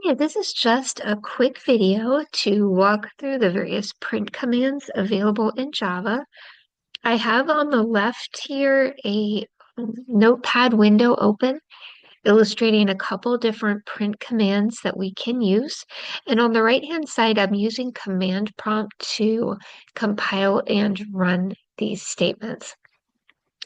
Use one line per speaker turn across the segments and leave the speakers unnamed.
Yeah, this is just a quick video to walk through the various print commands available in Java. I have on the left here a notepad window open illustrating a couple different print commands that we can use. And on the right-hand side, I'm using command prompt to compile and run these statements.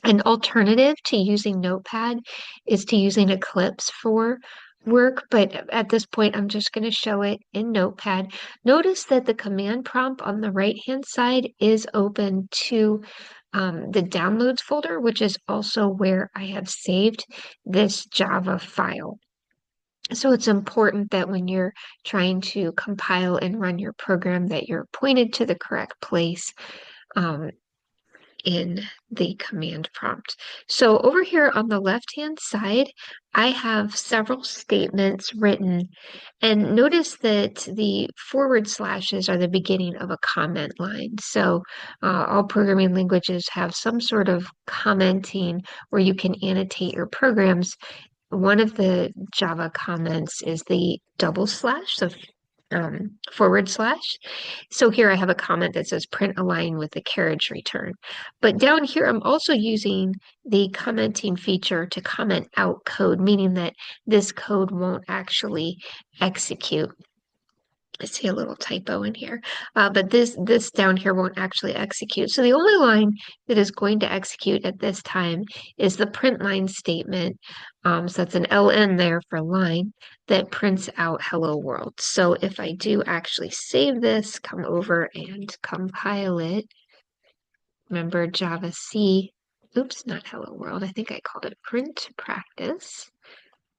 An alternative to using Notepad is to using Eclipse for work, but at this point, I'm just going to show it in Notepad. Notice that the command prompt on the right-hand side is open to the downloads folder, which is also where I have saved this Java file. So it's important that when you're trying to compile and run your program that you're pointed to the correct place. In the command prompt. So over here on the left-hand side, I have several statements written, and notice that the forward slashes are the beginning of a comment line. So all programming languages have some sort of commenting where you can annotate your programs. One of the Java comments is the double slash, so forward slash. So here I have a comment that says print align with the carriage return. But down here, I'm also using the commenting feature to comment out code, meaning that this code won't actually execute. I see a little typo in here, but this down here won't actually execute. So the only line that is going to execute at this time is the print line statement. So that's an ln there for line that prints out hello world. So if I do actually save this, come over and compile it, remember Java C, oops, not hello world. I think I called it print practice.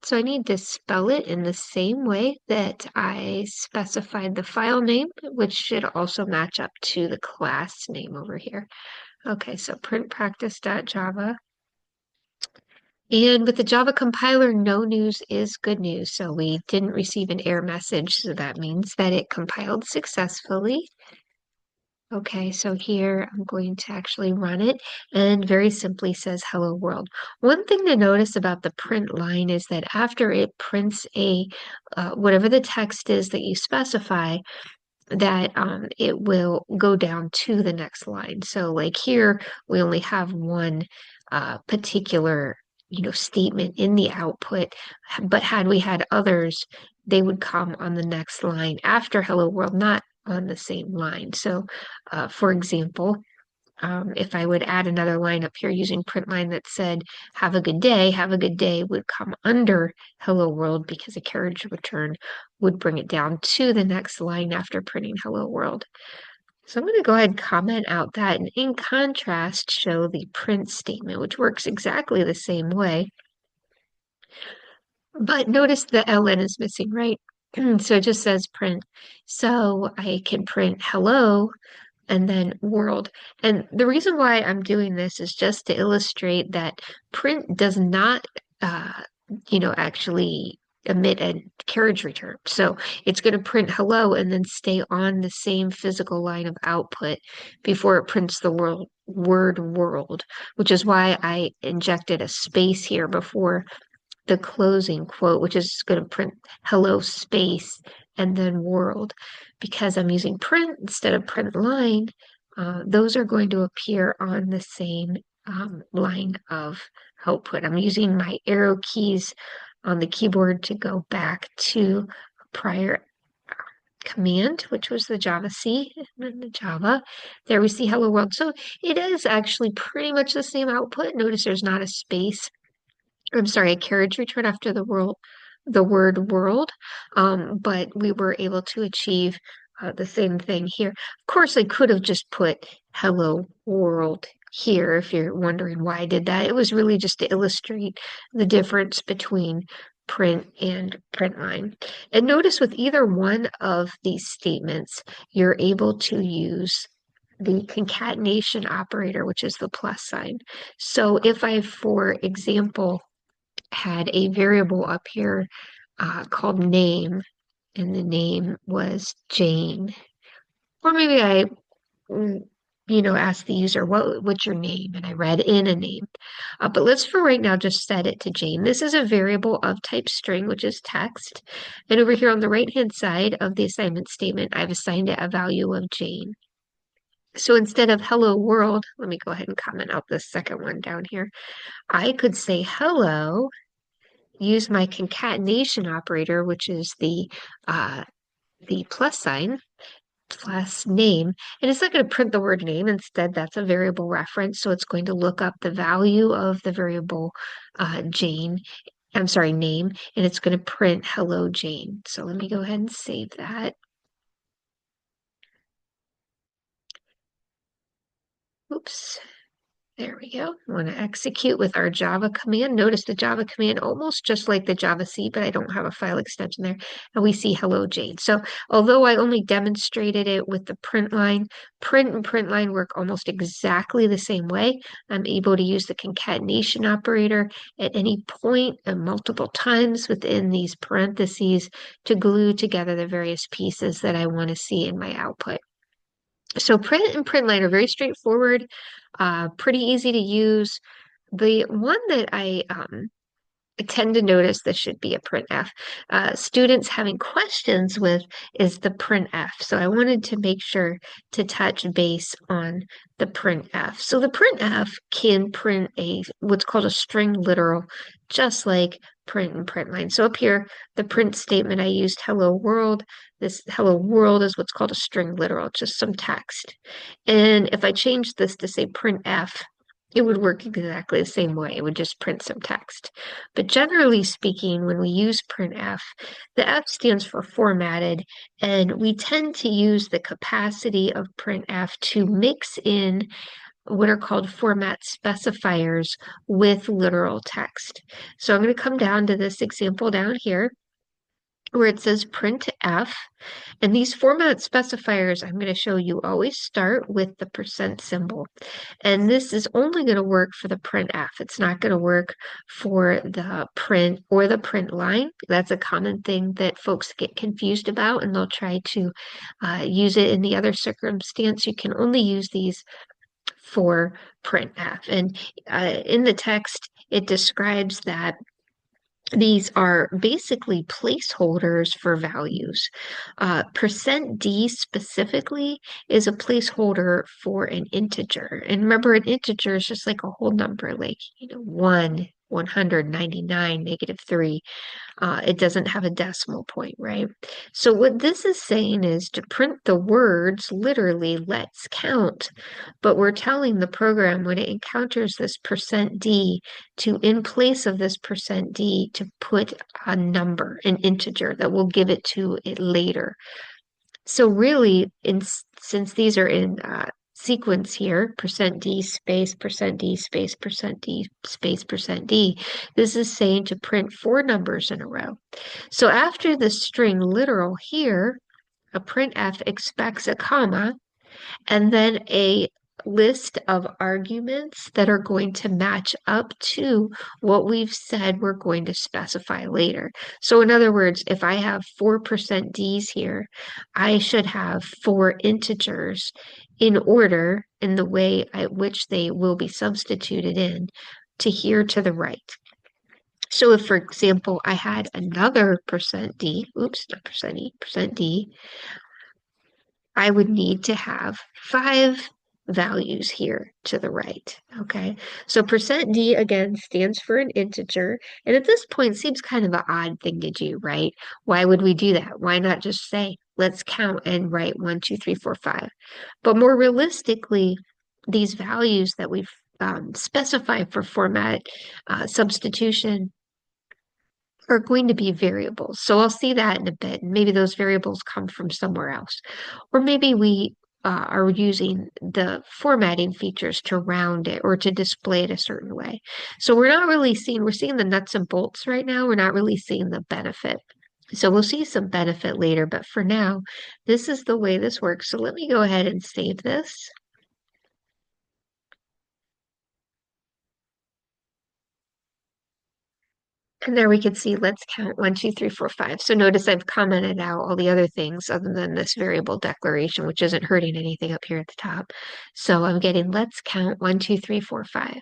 So I need to spell it in the same way that I specified the file name, which should also match up to the class name over here. Okay, so printpractice.java. And with the Java compiler, no news is good news. So we didn't receive an error message, so that means that it compiled successfully. Okay, so here I'm going to actually run it and very simply says hello world. One thing to notice about the print line is that after it prints a whatever the text is that you specify, that it will go down to the next line. So like here, we only have one particular statement in the output, but had we had others, they would come on the next line after hello world, not on the same line. So for example, if I would add another line up here using print line that said, have a good day would come under hello world because a carriage return would bring it down to the next line after printing hello world. So I'm going to go ahead and comment out that, and in contrast, show the print statement, which works exactly the same way. But notice the ln is missing, right? So it just says print. So I can print hello and then world. And the reason why I'm doing this is just to illustrate that print does not, actually emit a carriage return. So it's going to print hello and then stay on the same physical line of output before it prints the word world, which is why I injected a space here before the closing quote, which is going to print hello space and then world. Because I'm using print instead of print line, those are going to appear on the same line of output. I'm using my arrow keys on the keyboard to go back to a prior command, which was the Java C and then the Java. There we see hello world. So it is actually pretty much the same output. Notice there's not a space. I'm sorry, a carriage return after the word world, but we were able to achieve the same thing here. Of course, I could have just put hello world here if you're wondering why I did that. It was really just to illustrate the difference between print and print line. And notice with either one of these statements, you're able to use the concatenation operator, which is the plus sign. So if I, for example, had a variable up here called name, and the name was Jane. Or maybe I ask the user, what's your name? And I read in a name. But let's for right now just set it to Jane. This is a variable of type string, which is text. And over here on the right-hand side of the assignment statement, I've assigned it a value of Jane. So instead of hello world, let me go ahead and comment out this second one down here. I could say hello, use my concatenation operator, which is the plus sign, plus name, and it's not going to print the word name. Instead, that's a variable reference. So it's going to look up the value of the variable Jane, I'm sorry, name, and it's going to print hello Jane. So let me go ahead and save that. Oops. There we go. I want to execute with our Java command. Notice the Java command almost just like the Java C, but I don't have a file extension there. And we see hello Jane. So although I only demonstrated it with the print line, print and print line work almost exactly the same way. I'm able to use the concatenation operator at any point and multiple times within these parentheses to glue together the various pieces that I want to see in my output. So print and print line are very straightforward, pretty easy to use. The one that I tend to notice this should be a printf. Students having questions with is the printf. So I wanted to make sure to touch base on the printf. So the printf can print what's called a string literal, just like print and print line. So up here, the print statement I used hello world. This hello world is what's called a string literal, just some text. And if I change this to say printf, it would work exactly the same way. It would just print some text. But generally speaking, when we use printf, the F stands for formatted, and we tend to use the capacity of printf to mix in what are called format specifiers with literal text. So I'm going to come down to this example down here where it says printf. And these format specifiers I'm going to show you always start with the percent symbol. And this is only going to work for the printf. It's not going to work for the print or the print line. That's a common thing that folks get confused about, and they'll try to use it in the other circumstance. You can only use these for printf. And in the text, it describes that these are basically placeholders for values. %d specifically is a placeholder for an integer. And remember, an integer is just like a whole number, like 1, 199, -3. It doesn't have a decimal point, right? So what this is saying is to print the words, literally, let's count. But we're telling the program when it encounters this %d to, in place of this %d, to put a number, an integer that will give it to it later. So really, since these are in sequence here, %d space, %d space, %d space, %d, this is saying to print 4 numbers in a row. So after the string literal here, a printf expects a comma and then a list of arguments that are going to match up to what we've said we're going to specify later. So in other words, if I have 4% Ds here, I should have 4 integers in order in the way at which they will be substituted in to here to the right. So if, for example, I had another %d, oops, not %e, %d, I would need to have 5 values here to the right, okay? So %d, again, stands for an integer, and at this point seems kind of an odd thing to do, right? Why would we do that? Why not just say, let's count and write 1, 2, 3, 4, 5? But more realistically, these values that we've specified for format substitution are going to be variables. So I'll see that in a bit. Maybe those variables come from somewhere else. Or maybe we are using the formatting features to round it or to display it a certain way. So we're seeing the nuts and bolts right now. We're not really seeing the benefit. So we'll see some benefit later, but for now, this is the way this works. So let me go ahead and save this. And there we can see, let's count 1, 2, 3, 4, 5. So notice I've commented out all the other things other than this variable declaration, which isn't hurting anything up here at the top. So I'm getting, let's count 1, 2, 3, 4, 5.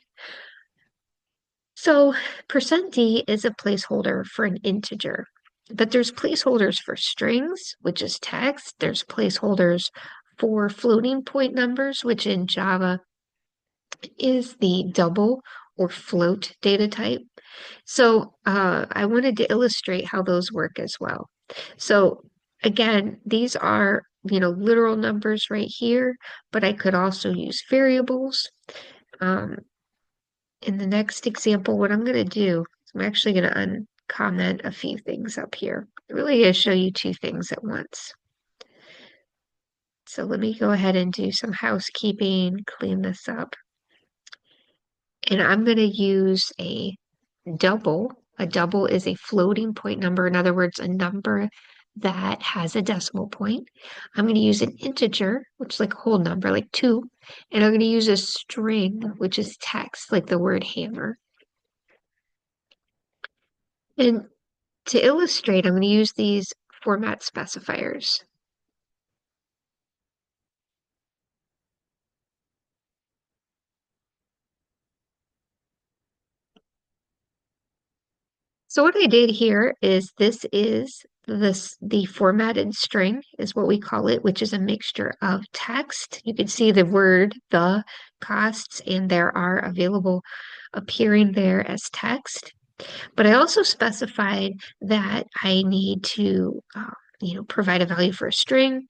So %d is a placeholder for an integer, but there's placeholders for strings, which is text. There's placeholders for floating point numbers, which in Java is the double or float data type. So I wanted to illustrate how those work as well. So again, these are, literal numbers right here, but I could also use variables. In the next example, what I'm going to do is I'm actually going to uncomment a few things up here. I'm really going to show you two things at once. So let me go ahead and do some housekeeping, clean this up. And I'm going to use a double. A double is a floating point number. In other words, a number that has a decimal point. I'm going to use an integer, which is like a whole number, like 2. And I'm going to use a string, which is text, like the word hammer. And to illustrate, I'm going to use these format specifiers. So what I did here is the formatted string is what we call it, which is a mixture of text. You can see the word, the costs, and there are available appearing there as text. But I also specified that I need to, provide a value for a string,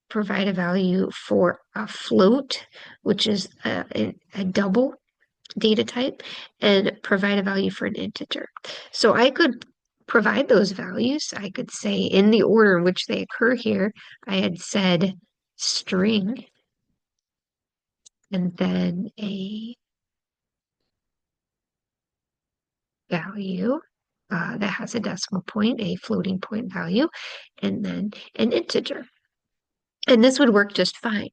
provide a value for a float, which is a double data type, and provide a value for an integer. So I could provide those values. I could say in the order in which they occur here, I had said string and then a value that has a decimal point, a floating point value, and then an integer. And this would work just fine.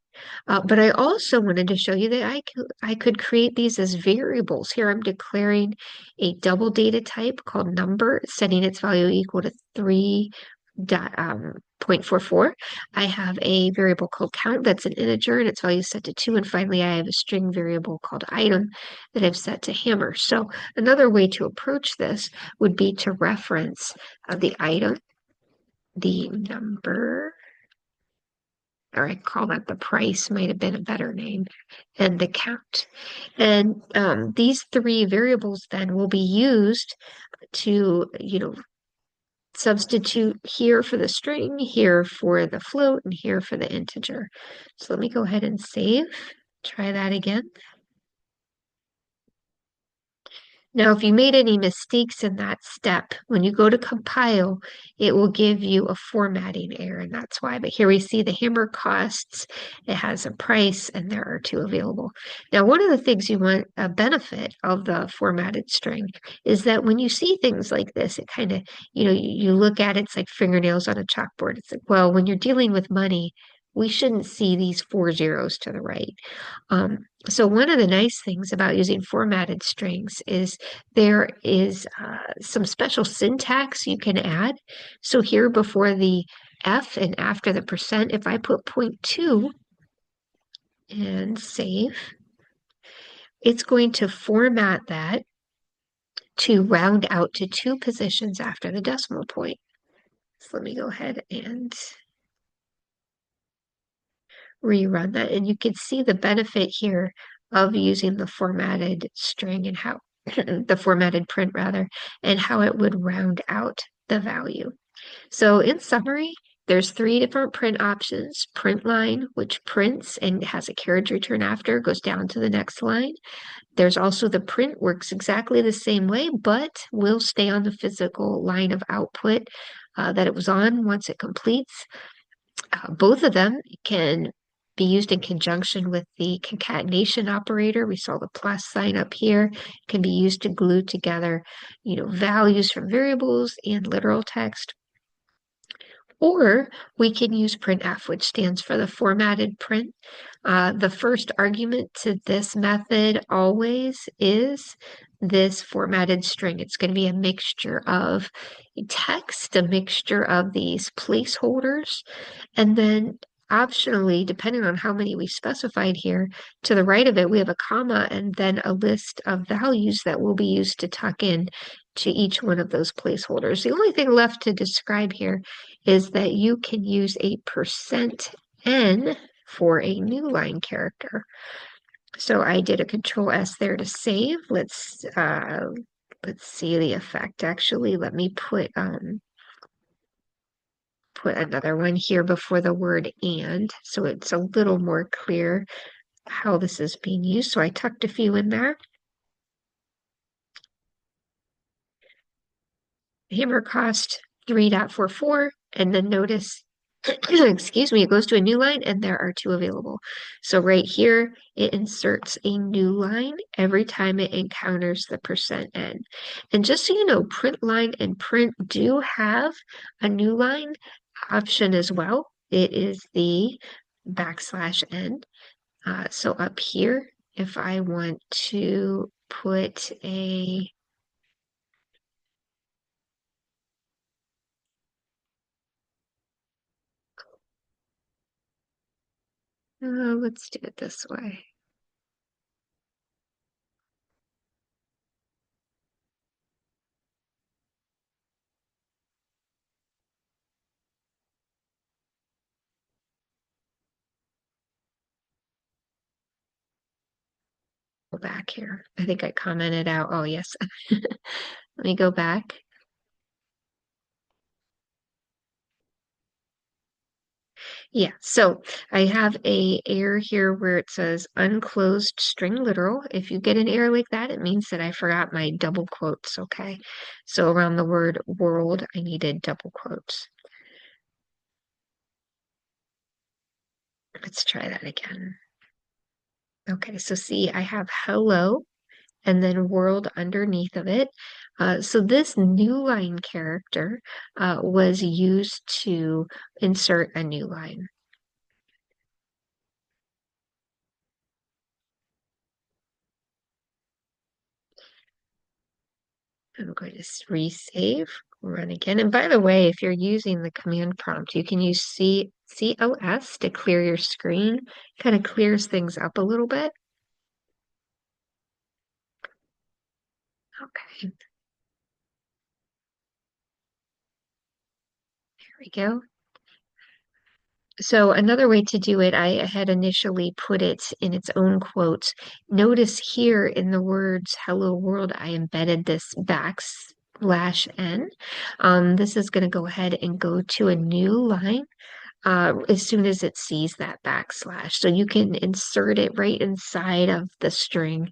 But I also wanted to show you that I could create these as variables. Here I'm declaring a double data type called number, setting its value equal to 3.44. I have a variable called count that's an integer and its value is set to 2. And finally, I have a string variable called item that I've set to hammer. So another way to approach this would be to reference the item, the number, or I call that the price, might have been a better name, and the count. And these three variables then will be used to, substitute here for the string, here for the float, and here for the integer. So let me go ahead and save. Try that again. Now, if you made any mistakes in that step, when you go to compile, it will give you a formatting error, and that's why. But here we see the hammer costs. It has a price, and there are 2 available. Now, one of the things you want, a benefit of the formatted string, is that when you see things like this, it kind of, you look at it, it's like fingernails on a chalkboard. It's like, well, when you're dealing with money, we shouldn't see these 4 zeros to the right. So one of the nice things about using formatted strings is there is some special syntax you can add. So here before the F and after the %, if I put 0.2 and save, it's going to format that to round out to 2 positions after the decimal point. So let me go ahead and rerun that. And you can see the benefit here of using the formatted string and how the formatted print rather, and how it would round out the value. So in summary, there's 3 different print options. Print line, which prints and has a carriage return after, goes down to the next line. There's also the print, works exactly the same way, but will stay on the physical line of output that it was on once it completes. Both of them can be used in conjunction with the concatenation operator. We saw the plus sign up here. It can be used to glue together, values from variables and literal text. Or we can use printf, which stands for the formatted print. The first argument to this method always is this formatted string. It's going to be a mixture of text, a mixture of these placeholders, and then optionally, depending on how many we specified here, to the right of it, we have a comma and then a list of values that will be used to tuck in to each one of those placeholders. The only thing left to describe here is that you can use a %n for a new line character. So I did a Control S there to save. Let's see the effect. Actually, let me put another one here before the word and, so it's a little more clear how this is being used. So I tucked a few in there. Hammer cost 3.44, and then notice, excuse me, it goes to a new line and there are two available. So right here, it inserts a new line every time it encounters the %n. And just so you know, println and print do have a new line option as well. It is the \n. So up here, if I want to put a let's do it this way. Go back here. I think I commented out. Oh, yes. Let me go back. Yeah, so I have a error here where it says unclosed string literal. If you get an error like that, it means that I forgot my double quotes, okay? So around the word world, I needed double quotes. Let's try that again. Okay, so see, I have hello and then world underneath of it. So this new line character was used to insert a new line. I'm going to resave, run again. And by the way, if you're using the command prompt, you can use COS to clear your screen. Kind of clears things up a little bit. Okay, there we go. So another way to do it, I had initially put it in its own quotes. Notice here in the words "Hello World," I embedded this \n. This is going to go ahead and go to a new line as soon as it sees that \. So you can insert it right inside of the string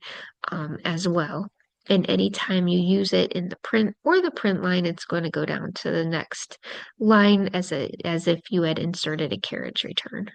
as well. And anytime you use it in the print or the print line, it's going to go down to the next line as if you had inserted a carriage return.